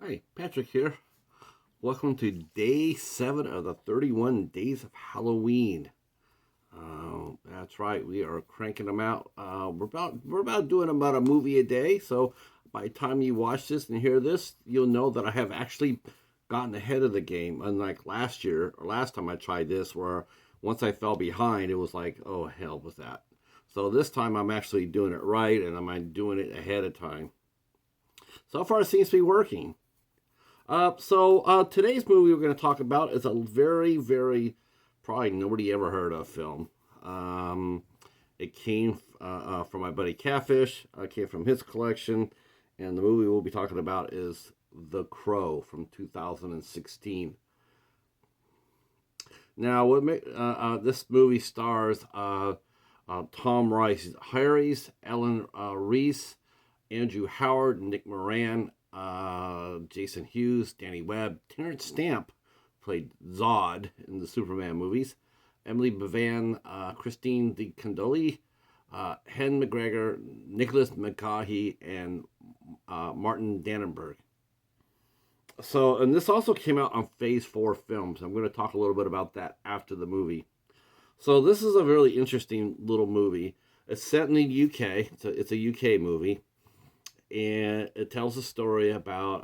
Hi, Patrick here. Welcome to day 7 of the 31 days of Halloween. That's right, we are cranking them out. We're about doing about a movie a day. So by the time you watch this and hear this, you'll know that I have actually gotten ahead of the game. Unlike last year or last time I tried this, where once I fell behind, it was like, oh hell with that. So this time I'm actually doing it right, and I'm doing it ahead of time. So far, it seems to be working. Today's movie we're going to talk about is a very, probably nobody ever heard of film. Um, it came from my buddy Catfish. It came from his collection, and the movie we'll be talking about is The Crow from 2016. Now, this movie stars Tom Rice Harris, Ellen Reese, Andrew Howard, Nick Moran, Jason Hughes, Danny Webb, Terence Stamp played Zod in the Superman movies, Emily Bevan, Christine DeCondoli, Hen McGregor, Nicholas McCaughey, and Martin Dannenberg. And this also came out on Phase 4 Films. I'm going to talk a little bit about that after the movie. So this is a really interesting little movie. It's set in the UK. It's a UK movie, and it tells a story about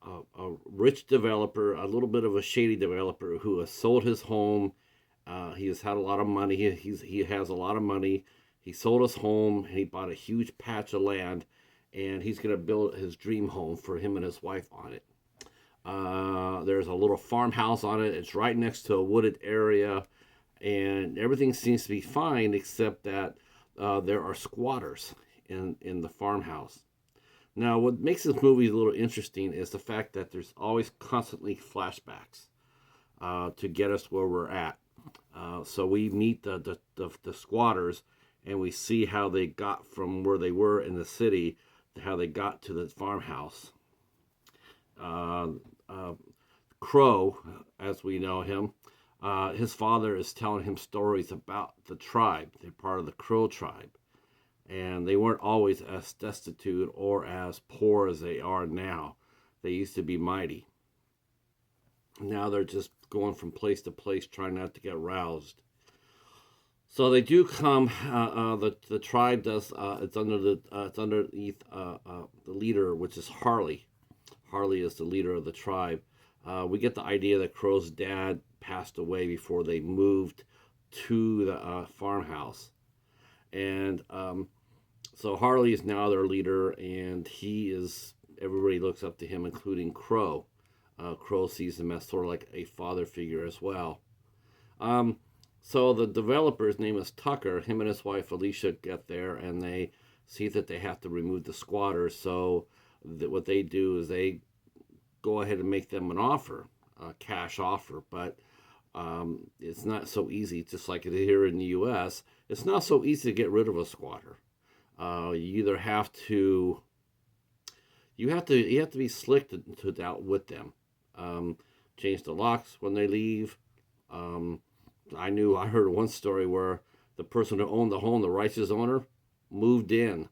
a rich developer, a little bit of a shady developer who has sold his home. He has had a lot of money. He has a lot of money. He sold his home and he bought a huge patch of land, and he's going to build his dream home for him and his wife on it. There's a little farmhouse on it. It's right next to a wooded area, and everything seems to be fine except that there are squatters in the farmhouse. Now, what makes this movie a little interesting is the fact that there's always constantly flashbacks to get us where we're at. So we meet the squatters, and we see how they got from where they were in the city to how they got to the farmhouse. Uh, uh, Crow, as we know him, his father is telling him stories about the tribe. They're part of the Crow tribe, and they weren't always as destitute or as poor as they are now. They used to be mighty. Now they're just going from place to place, trying not to get roused. So they do come. The tribe does. It's underneath the leader, which is Harley. Harley is the leader of the tribe. We get the idea that Crow's dad passed away before they moved to the farmhouse, and so Harley is now their leader, and he is everybody looks up to him, including Crow. Crow sees him as sort of like a father figure as well. Um, so the developer's name is Tucker. Him and his wife Alicia get there, and they see that they have to remove the squatters. So what they do is they go ahead and make them an offer, a cash offer, but it's not so easy. Just like it is here in the U.S., it's not so easy to get rid of a squatter. You either have to you have to be slick to out with them. Um, Change the locks when they leave. Um, I heard one story where the person who owned the home, the righteous owner, moved in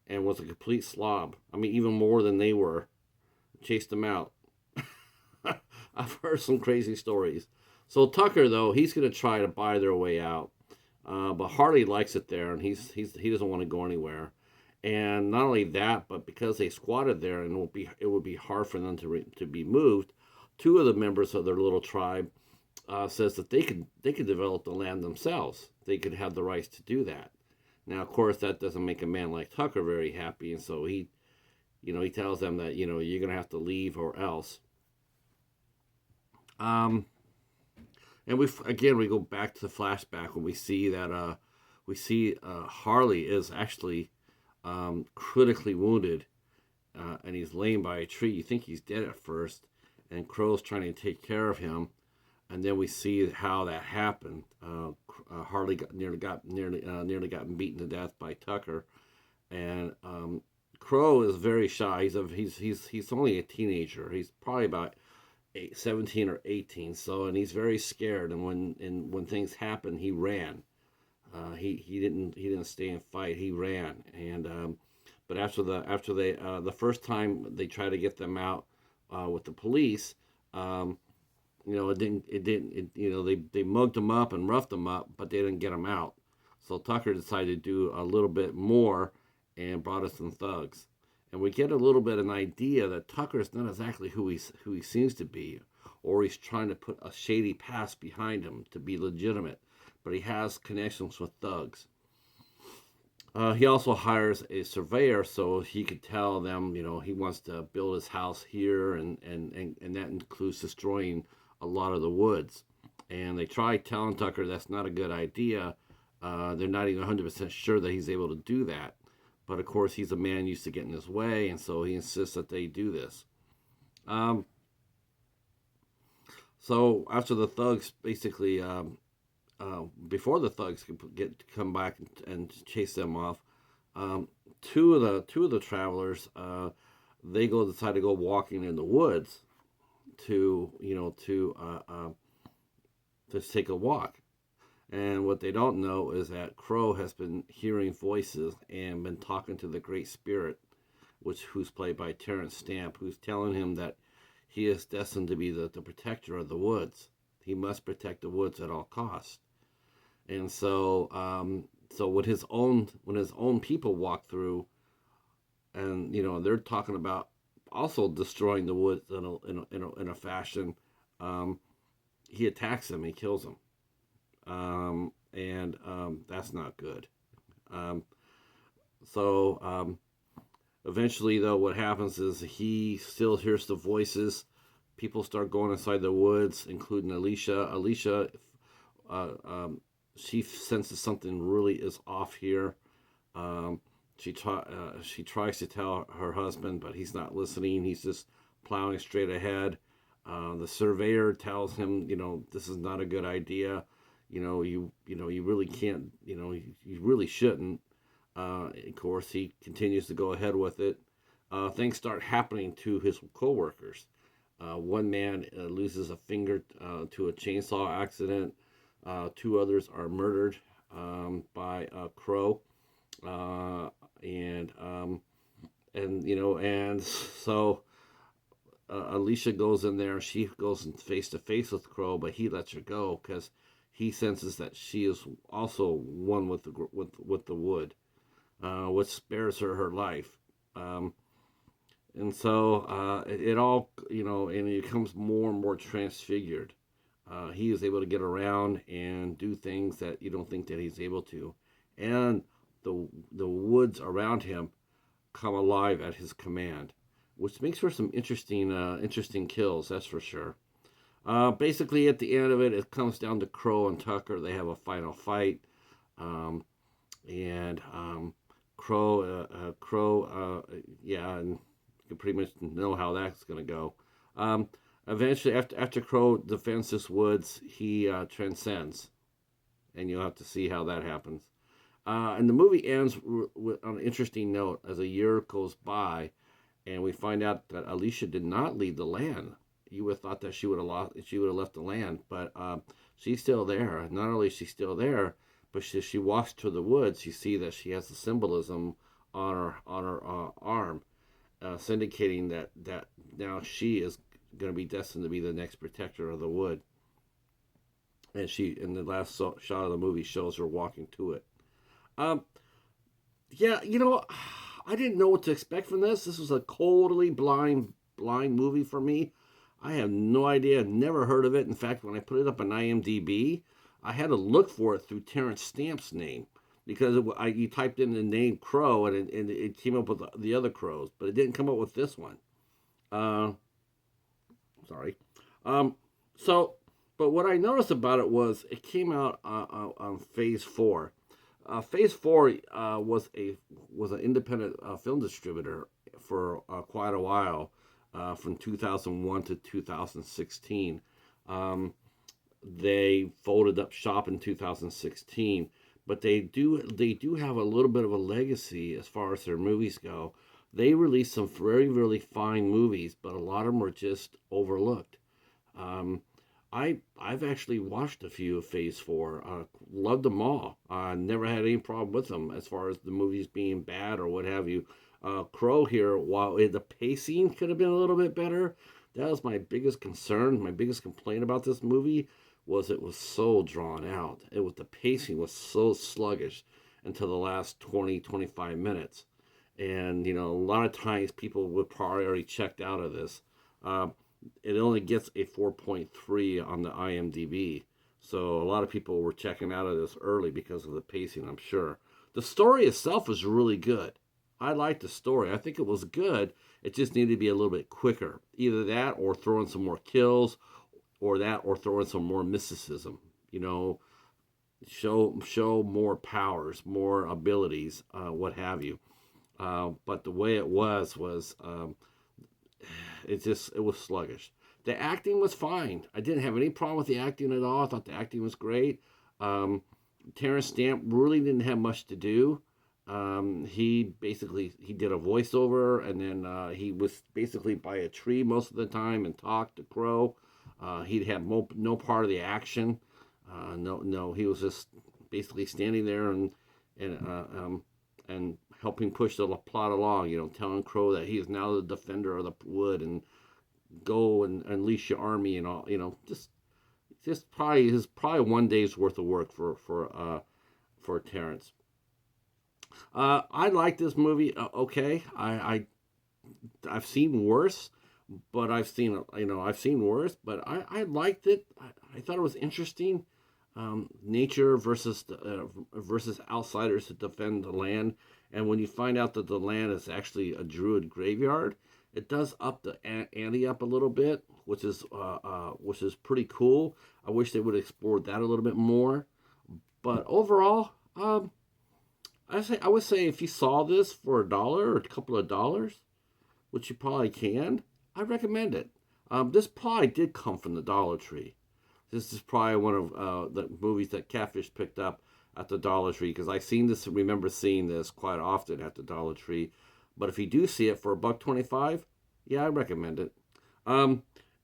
and was a complete slob. I mean, even more than they were. Chased them out. I've heard some crazy stories. So Tucker, though, he's going to try to buy their way out. But Harley likes it there, and he doesn't want to go anywhere. And not only that, but because they squatted there, and it would be hard for them to be moved. Two of the members of their little tribe says that they could develop the land themselves. They could have the rights to do that. Now, of course, that doesn't make a man like Tucker very happy, and so he tells them that you're gonna have to leave or else. Um, and we go back to the flashback when we see Harley is actually critically wounded, and he's laying by a tree. You think he's dead at first, and Crow's trying to take care of him, and then we see how that happened. Harley nearly got beaten to death by Tucker, and Crow is very shy. He's only a teenager. He's probably about 17 or 18. And he's very scared. And when things happened, he ran. He didn't stay and fight. He ran, and But the first time they try to get them out with the police, um, they mugged them up and roughed them up, but they didn't get them out. So Tucker decided to do a little bit more and brought us some thugs. And we get a little bit of an idea that Tucker is not exactly who he seems to be, or he's trying to put a shady past behind him to be legitimate. But he has connections with thugs. He also hires a surveyor so he could tell them, he wants to build his house here, and that includes destroying a lot of the woods. And they try telling Tucker that's not a good idea. They're not even 100% sure that he's able to do that. But of course, he's a man used to getting his way, and so he insists that they do this. Um, so after the thugs basically before the thugs can come back and chase them off, um, two of the travelers they decide to go walking in the woods to to take a walk. And what they don't know is that Crow has been hearing voices and been talking to the Great Spirit, who's played by Terence Stamp, who's telling him that he is destined to be the protector of the woods. He must protect the woods at all costs. And so when his own people walk through, and they're talking about also destroying the woods in a fashion, um, he attacks them, he kills them, and that's not good. Um, so eventually, though, what happens is he still hears the voices. People start going inside the woods, including Alicia. Alicia, uh, um, she senses something really is off here. Um, she tries to tell her husband, but he's not listening. He's just plowing straight ahead. The surveyor tells him, this is not a good idea. You really can't. You really shouldn't. Of course, he continues to go ahead with it. Things start happening to his coworkers. One man loses a finger to a chainsaw accident. Two others are murdered by Crow, uh, and and so Alicia goes in there. She goes face to face with Crow, but he lets her go because he senses that she is also one with the wood, which spares her life. Um, and so it all, and it becomes more and more transfigured. He is able to get around and do things that you don't think that he's able to, and the woods around him come alive at his command, which makes for some interesting kills. That's for sure. Basically, at the end of it, it comes down to Crow and Tucker. They have a final fight, um, and yeah, and you can pretty much know how that's going to go. Um, Eventually, after Crow defends this woods, he transcends, and you'll have to see how that happens. And the movie ends on an interesting note as a year goes by, and we find out that Alicia did not leave the land. You would have thought that she would have left the land, but she's still there. Not only is she still there, but she walks to the woods. You see that she has the symbolism on her arm, syndicating that now she is going to be destined to be the next protector of the wood. And she, in the last shot of the movie, shows her walking to it. Um, yeah, I didn't know what to expect from this. This was a totally blind movie for me. I have no idea. Never heard of it. In fact, when I put it up on IMDb, I had to look for it through Terence Stamp's name because you typed in the name Crow and it came up with the other crows, but it didn't come up with this one. Uh, Sorry. Um, so, but what I noticed about it was it came out on Phase Four. Phase Four was an independent film distributor for quite a while, from 2001 to 2016. Um, they folded up shop in 2016, but they do have a little bit of a legacy as far as their movies go. They released some very really fine movies, but a lot of them were just overlooked. Um, I've actually watched a few of Phase Four. Loved them all. Never had any problem with them as far as the movies being bad or what have you. Crow here, while the pacing could have been a little bit better, that was my biggest concern. My biggest complaint about this movie was it was so drawn out. The pacing was so sluggish until the last 20-25 minutes. And, a lot of times people would probably already checked out of this. Uh, it only gets a 4.3 on the IMDb. So a lot of people were checking out of this early because of the pacing, I'm sure. The story itself was really good. I liked the story. I think it was good. It just needed to be a little bit quicker. Either that or throw in some more kills, or that or throw in some more mysticism. You know, show more powers, more abilities, what have you. But the way it was it was sluggish. The acting was fine. I didn't have any problem with the acting at all. I thought the acting was great. Um, Terence Stamp really didn't have much to do. He did a voiceover, and then he was basically by a tree most of the time and talked to Crow. He'd have no part of the action. No, he was just basically standing there and helping push the plot along. Telling Crow that he is now the defender of the wood and go and unleash your army and all. Just probably one day's worth of work for Terrence. I like this movie. Okay, I've seen worse, but I've seen worse, but I liked it. I thought it was interesting. Nature versus outsiders to defend the land, and when you find out that the land is actually a druid graveyard, it does up the ante up a little bit, which is pretty cool. I wish they would explore that a little bit more, but overall, I would say if you saw this for $1 or a couple of dollars, which you probably can, I recommend it. This probably did come from the Dollar Tree. This is probably one of the movies that Catfish picked up at the Dollar Tree, because I seen this and remember seeing this quite often at the Dollar Tree. But if you do see it for $1.25, yeah, I recommend it.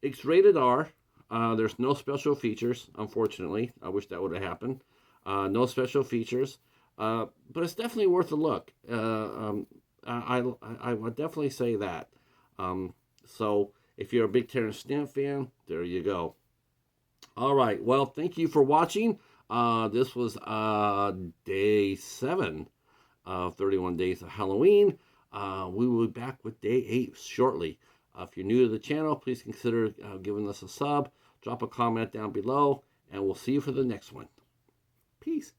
It's rated R. There's no special features, unfortunately. I wish that would have happened. No special features, but it's definitely worth a look. I would definitely say that. So if you're a big Terence Stamp fan, there you go. All right. Well, thank you for watching. This was day 7 of 31 Days of Halloween. We will be back with day 8 shortly. If you're new to the channel, please consider giving us a sub. Drop a comment down below, and we'll see you for the next one. Peace.